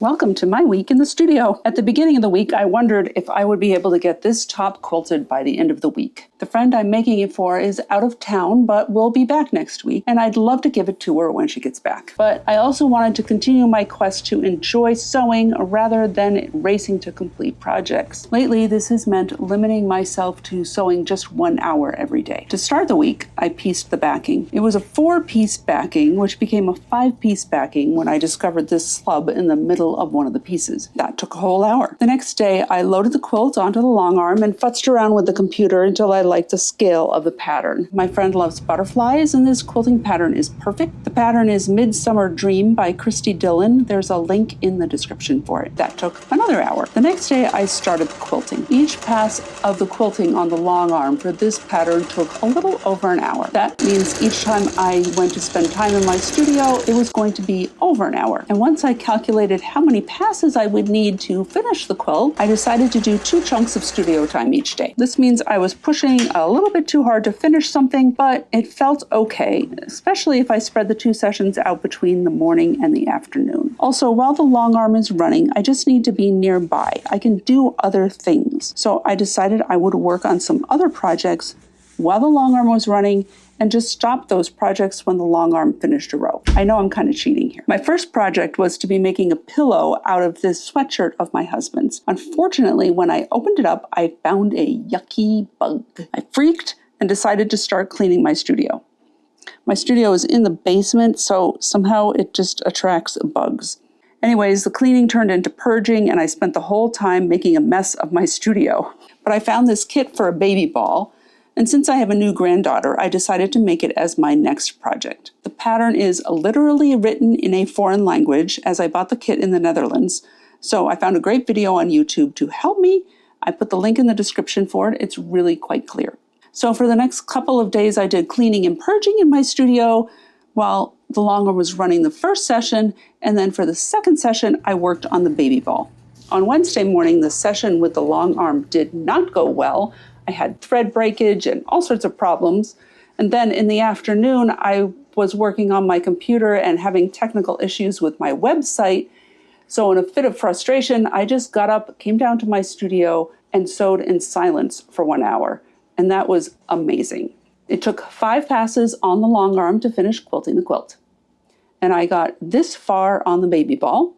Welcome to my week in the studio. At the beginning of the week, I wondered if I would be able to get this top quilted by the end of the week. The friend I'm making it for is out of town, but will be back next week, and I'd love to give it to her when she gets back. But I also wanted to continue my quest to enjoy sewing rather than racing to complete projects. Lately, this has meant limiting myself to sewing just 1 hour every day. To start the week, I pieced the backing. It was a 4-piece backing, which became a 5-piece backing when I discovered this slub in the middle of one of the pieces. That took a whole hour. The next day, I loaded the quilt onto the long arm and futzed around with the computer until I liked the scale of the pattern. My friend loves butterflies, and this quilting pattern is perfect. The pattern is Midsummer Dream by Christy Dillon. There's a link in the description for it. That took another hour. The next day, I started quilting. Each pass of the quilting on the long arm for this pattern took a little over an hour. That means each time I went to spend time in my studio, it was going to be over an hour. And once I calculated how many passes I would need to finish the quilt, I decided to do 2 chunks of studio time each day. This means I was pushing a little bit too hard to finish something, but it felt okay, especially if I spread the 2 sessions out between the morning and the afternoon. Also, while the long arm is running, I just need to be nearby. I can do other things. So I decided I would work on some other projects while the long arm was running and just stop those projects when the long arm finished a row. I know I'm kind of cheating here. My first project was to be making a pillow out of this sweatshirt of my husband's. Unfortunately, when I opened it up, I found a yucky bug. I freaked and decided to start cleaning my studio. My studio is in the basement, so somehow it just attracts bugs. Anyways, the cleaning turned into purging, and I spent the whole time making a mess of my studio. But I found this kit for a baby ball, and since I have a new granddaughter, I decided to make it as my next project. The pattern is literally written in a foreign language, as I bought the kit in the Netherlands, so I found a great video on YouTube to help me. I put the link in the description for it. It's really quite clear. So for the next couple of days, I did cleaning and purging in my studio while the long arm was running the first session, and then for the second session, I worked on the baby ball. On Wednesday morning, the session with the long arm did not go well. I had thread breakage and all sorts of problems. And then in the afternoon, I was working on my computer and having technical issues with my website. So in a fit of frustration, I just got up, came down to my studio, and sewed in silence for 1 hour. And that was amazing. It took 5 passes on the long arm to finish quilting the quilt. And I got this far on the baby ball.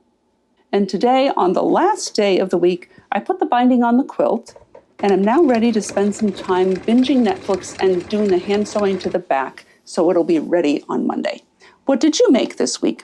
And today, on the last day of the week, I put the binding on the quilt, and I'm now ready to spend some time binging Netflix and doing the hand sewing to the back so it'll be ready on Monday. What did you make this week?